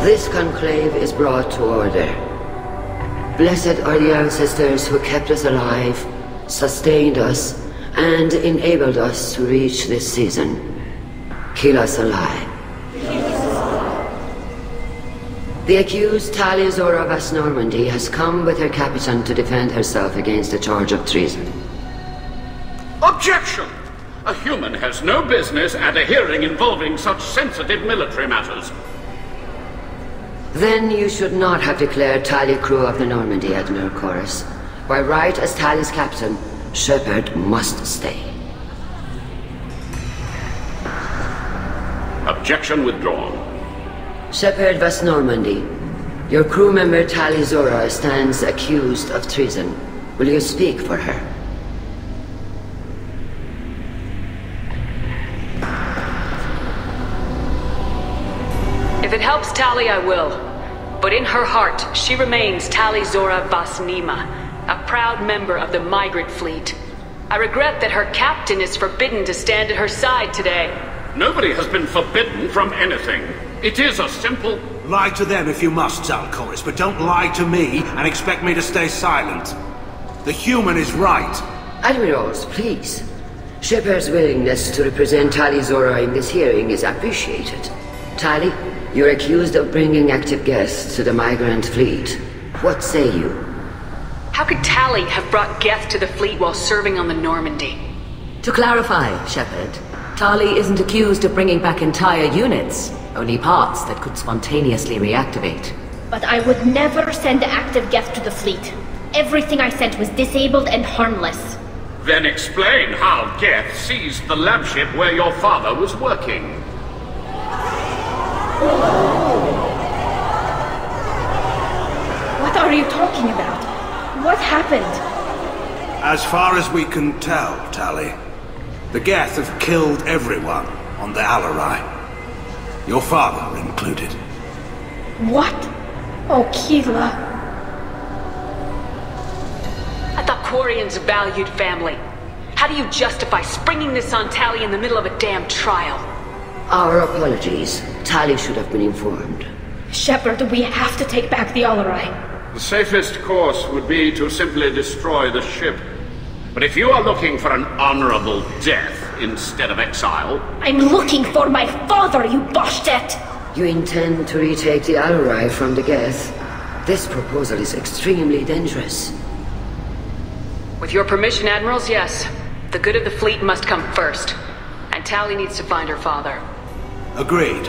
This conclave is brought to order. Blessed are the ancestors who kept us alive, sustained us, and enabled us to reach this season. Keep us alive. The accused Tali'Zorah of Normandy has come with her captain to defend herself against a charge of treason. Objection! A human has no business at a hearing involving such sensitive military matters. Then you should not have declared Tali crew of the Normandy, Admiral Chorus. By right as Tali's captain, Shepard must stay. Objection withdrawn. Shepard Vas Normandy, your crew member Tali'Zorah stands accused of treason. Will you speak for her? If it helps Tali, I will. But in her heart, she remains Tali'Zorah Vas Nima, a proud member of the migrant fleet. I regret that her captain is forbidden to stand at her side today. Nobody has been forbidden from anything. It is a simple... Lie to them if you must, Zal'Koris, but don't lie to me and expect me to stay silent. The human is right. Admirals, please. Shepard's willingness to represent Tali'Zorah in this hearing is appreciated. Tali, you're accused of bringing active guests to the migrant fleet. What say you? How could Tali have brought Geth to the fleet while serving on the Normandy? To clarify, Shepard, Tali isn't accused of bringing back entire units, only parts that could spontaneously reactivate. But I would never send active Geth to the fleet. Everything I sent was disabled and harmless. Then explain how Geth seized the lab ship where your father was working. What are you talking about? What happened? As far as we can tell, Tali, the Geth have killed everyone on the Alarai. Your father included. What? Oh, Keela. I thought Quarians valued family. How do you justify springing this on Tali in the middle of a damn trial? Our apologies. Tali should have been informed. Shepard, we have to take back the Alarai. The safest course would be to simply destroy the ship. But if you are looking for an honorable death instead of exile... I'm looking for my father, you Boshtet! You intend to retake the Alarai from the Geth? This proposal is extremely dangerous. With your permission, Admirals, yes. The good of the fleet must come first. And Tali needs to find her father. Agreed.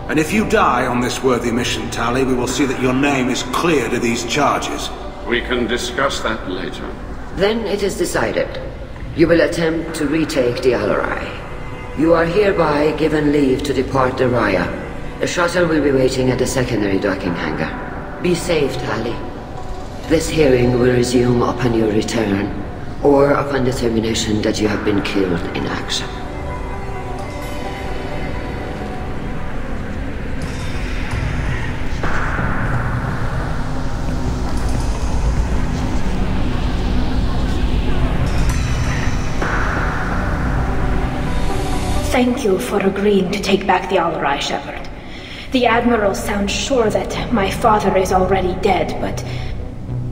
And if you die on this worthy mission, Tali, we will see that your name is cleared of these charges. We can discuss that later. Then it is decided. You will attempt to retake the Alarai. You are hereby given leave to depart the Raya. The shuttle will be waiting at the secondary docking hangar. Be safe, Tali. This hearing will resume upon your return, or upon determination that you have been killed in action. Thank you for agreeing to take back the Alarai, Shepard. The Admiral sounds sure that my father is already dead, but...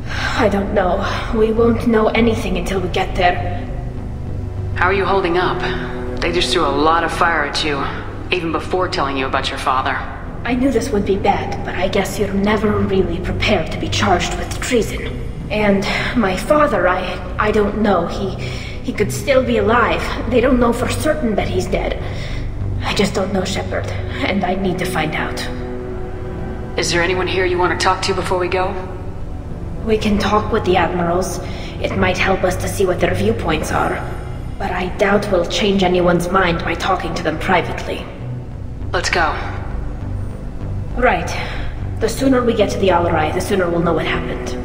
I don't know. We won't know anything until we get there. How are you holding up? They just threw a lot of fire at you, even before telling you about your father. I knew this would be bad, but I guess you're never really prepared to be charged with treason. And my father, I don't know. He could still be alive. They don't know for certain that he's dead. I just don't know, Shepard, and I need to find out. Is there anyone here you want to talk to before we go? We can talk with the Admirals. It might help us to see what their viewpoints are. But I doubt we'll change anyone's mind by talking to them privately. Let's go. Right. The sooner we get to the Alarai, the sooner we'll know what happened.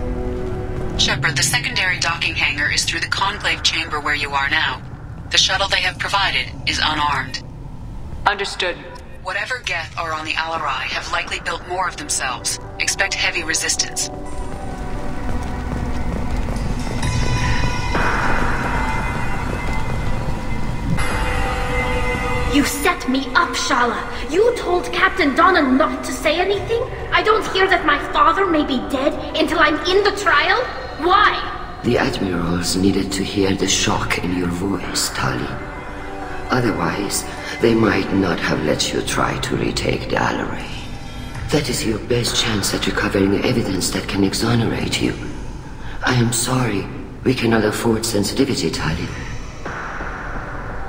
Shepard, the secondary docking hangar is through the conclave chamber where you are now. The shuttle they have provided is unarmed. Understood. Whatever Geth are on the Alarai have likely built more of themselves. Expect heavy resistance. You set me up, Shala. You told Captain Donna not to say anything? I don't hear that my father may be dead until I'm in the trial? Why? The admirals needed to hear the shock in your voice, Tali. Otherwise, they might not have let you try to retake the Alarai. That is your best chance at recovering evidence that can exonerate you. I am sorry. We cannot afford sensitivity, Tali.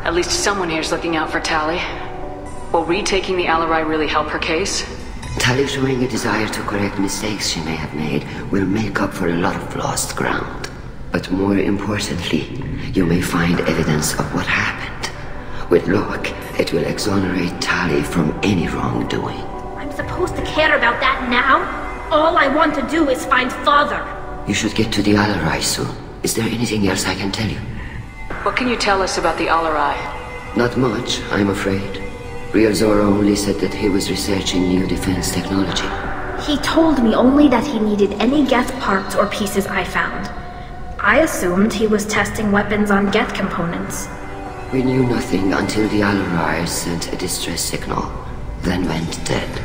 At least someone here's looking out for Tali. Will retaking the Alarai really help her case? Tali showing a desire to correct mistakes she may have made will make up for a lot of lost ground. But more importantly, you may find evidence of what happened. With luck, it will exonerate Tali from any wrongdoing. I'm supposed to care about that now? All I want to do is find Father. You should get to the Alarai soon. Is there anything else I can tell you? What can you tell us about the Alarai? Not much, I'm afraid. Tali'Zorah only said that he was researching new defense technology. He told me only that he needed any Geth parts or pieces I found. I assumed he was testing weapons on Geth components. We knew nothing until the Alarai sent a distress signal, then went dead.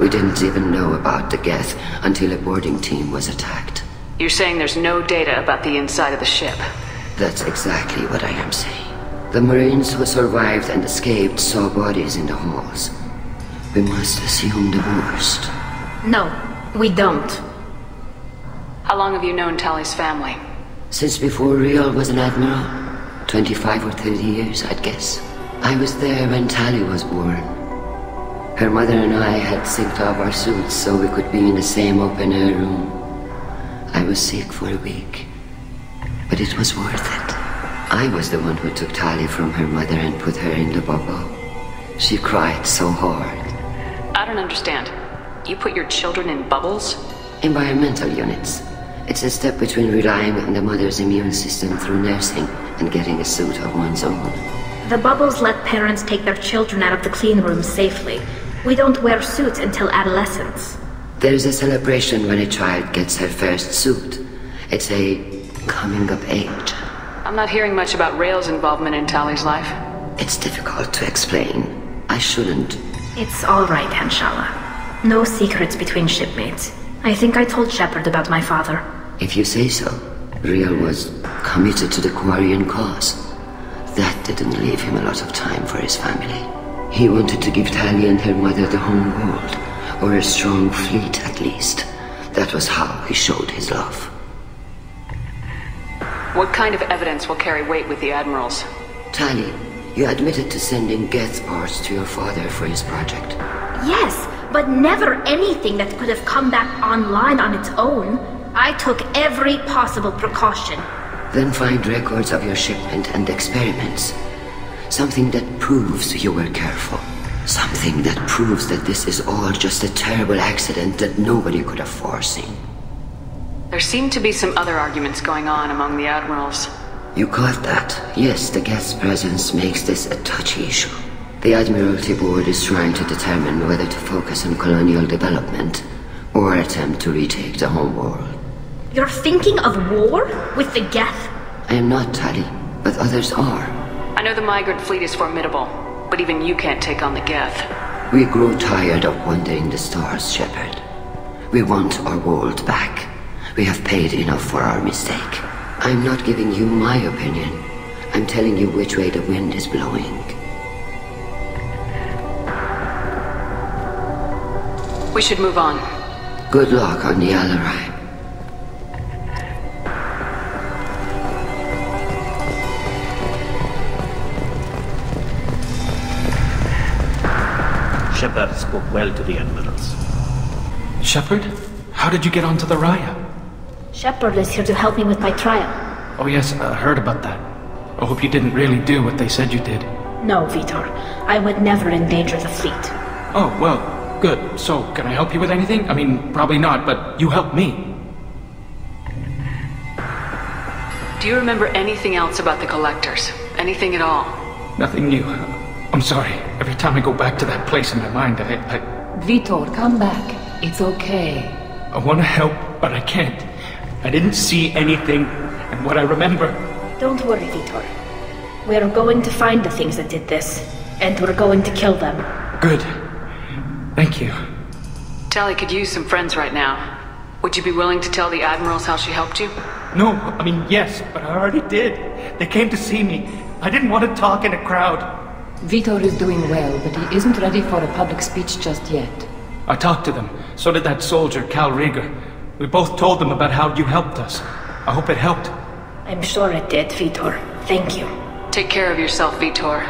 We didn't even know about the Geth until a boarding team was attacked. You're saying there's no data about the inside of the ship? That's exactly what I am saying. The Marines who survived and escaped saw bodies in the halls. We must assume the worst. No, we don't. How long have you known Tali's family? Since before Riel was an admiral. 25 or 30 years, I'd guess. I was there when Tali was born. Her mother and I had synced up our suits so we could be in the same open-air room. I was sick for a week, but it was worth it. I was the one who took Tali from her mother and put her in the bubble. She cried so hard. I don't understand. You put your children in bubbles? Environmental units. It's a step between relying on the mother's immune system through nursing and getting a suit of one's own. The bubbles let parents take their children out of the clean rooms safely. We don't wear suits until adolescence. There's a celebration when a child gets her first suit. It's a coming of age. I'm not hearing much about Rael's involvement in Tali's life. It's difficult to explain. I shouldn't. It's all right, Hanshala. No secrets between shipmates. I think I told Shepard about my father. If you say so. Riel was committed to the Quarian cause. That didn't leave him a lot of time for his family. He wanted to give Tali and her mother the home world, or a strong fleet at least. That was how he showed his love. What kind of evidence will carry weight with the admirals? Tali, you admitted to sending Geth parts to your father for his project. Yes, but never anything that could have come back online on its own. I took every possible precaution. Then find records of your shipment and experiments. Something that proves you were careful. Something that proves that this is all just a terrible accident that nobody could have foreseen. There seem to be some other arguments going on among the admirals. You caught that? Yes, the Geth's presence makes this a touchy issue. The Admiralty Board is trying to determine whether to focus on colonial development or attempt to retake the home world. You're thinking of war with the Geth? I am not, Tali, but others are. I know the migrant fleet is formidable, but even you can't take on the Geth. We grow tired of wandering the stars, Shepard. We want our world back. We have paid enough for our mistake. I'm not giving you my opinion. I'm telling you which way the wind is blowing. We should move on. Good luck on the Alarai. Shepard spoke well to the admirals. Shepard? How did you get onto the Raya? Shepard is here to help me with my trial. Oh yes, I heard about that. I hope you didn't really do what they said you did. No, Vitor. I would never endanger the fleet. Oh, well, good. So, can I help you with anything? I mean, probably not, but you helped me. Do you remember anything else about the Collectors? Anything at all? Nothing new. I'm sorry. Every time I go back to that place in my mind, I Vitor, come back. It's okay. I want to help, but I can't. I didn't see anything, and what I remember... Don't worry, Vitor. We're going to find the things that did this, and we're going to kill them. Good. Thank you. Tali could use some friends right now. Would you be willing to tell the Admirals how she helped you? No, I mean, yes, but I already did. They came to see me. I didn't want to talk in a crowd. Vitor is doing well, but he isn't ready for a public speech just yet. I talked to them. So did that soldier, Cal Rieger. We both told them about how you helped us. I hope it helped. I'm sure it did, Vitor. Thank you. Take care of yourself, Vitor.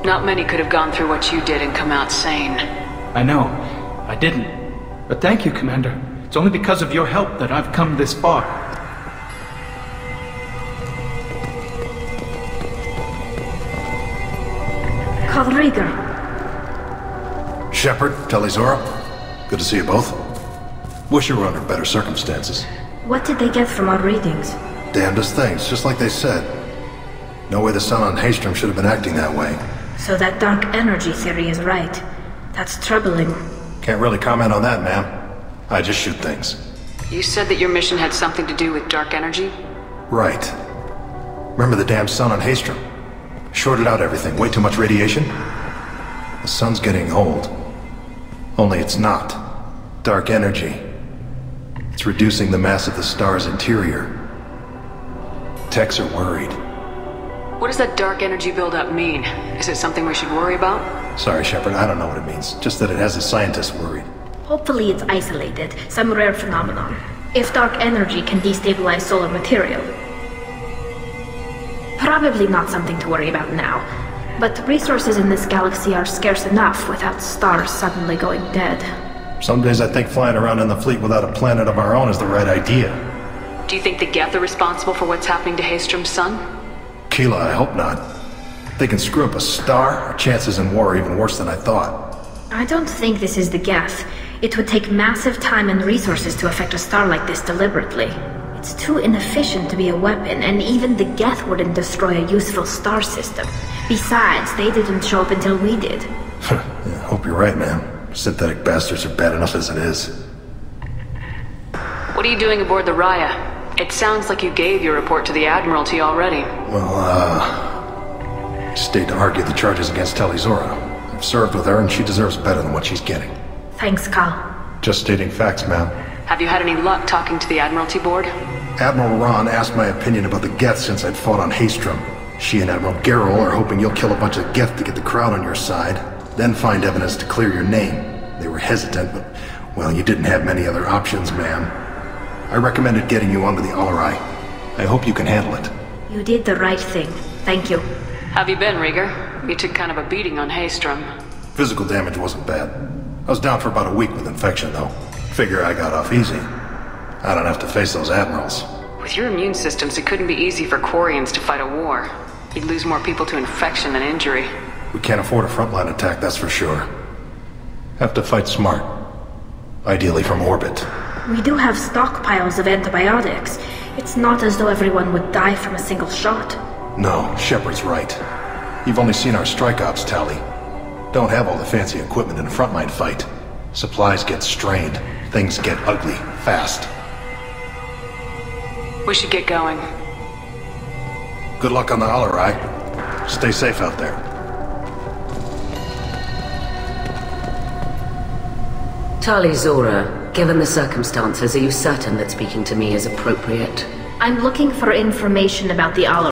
Not many could have gone through what you did and come out sane. I know. I didn't. But thank you, Commander. It's only because of your help that I've come this far. Cal Rieger. Shepard, Tali'Zorah. Good to see you both. Wish you were under better circumstances. What did they get from our readings? Damnedest things, just like they said. No way the sun on Haystrom should have been acting that way. So that dark energy theory is right. That's troubling. Can't really comment on that, ma'am. I just shoot things. You said that your mission had something to do with dark energy? Right. Remember the damn sun on Haystrom? Shorted out everything. Way too much radiation? The sun's getting old. Only it's not. Dark energy. It's reducing the mass of the star's interior. Techs are worried. What does that dark energy buildup mean? Is it something we should worry about? Sorry, Shepard, I don't know what it means. Just that it has the scientists worried. Hopefully it's isolated, some rare phenomenon. If dark energy can destabilize solar material. Probably not something to worry about now. But resources in this galaxy are scarce enough without stars suddenly going dead. Some days I think flying around in the fleet without a planet of our own is the right idea. Do you think the Geth are responsible for what's happening to Haystrom's sun? Keela, I hope not. If they can screw up a star, our chances in war are even worse than I thought. I don't think this is the Geth. It would take massive time and resources to affect a star like this deliberately. It's too inefficient to be a weapon, and even the Geth wouldn't destroy a useful star system. Besides, they didn't show up until we did. Yeah, hope you're right, man. Synthetic bastards are bad enough as it is. What are you doing aboard the Raya? It sounds like you gave your report to the Admiralty already. Well, I stayed to argue the charges against Tali'Zorah. I've served with her, and she deserves better than what she's getting. Thanks, Cal. Just stating facts, ma'am. Have you had any luck talking to the Admiralty board? Admiral Ron asked my opinion about the Geth since I'd fought on Haystrom. She and Admiral Garrel are hoping you'll kill a bunch of Geth to get the crowd on your side, then find evidence to clear your name. They were hesitant, but, well, you didn't have many other options, ma'am. I recommended getting you onto the Alarai. I hope you can handle it. You did the right thing. Thank you. Have you been, Rieger? You took kind of a beating on Haystrom. Physical damage wasn't bad. I was down for about a week with infection, though. Figure I got off easy. I don't have to face those admirals. With your immune systems, it couldn't be easy for Quarians to fight a war. You'd lose more people to infection than injury. We can't afford a frontline attack, that's for sure. Have to fight smart. Ideally from orbit. We do have stockpiles of antibiotics. It's not as though everyone would die from a single shot. No, Shepard's right. You've only seen our strike ops, Tali. Don't have all the fancy equipment in a frontline fight. Supplies get strained. Things get ugly, fast. We should get going. Good luck on the Alarai. Stay safe out there. Tali'Zorah, given the circumstances, are you certain that speaking to me is appropriate? I'm looking for information about the Alarai.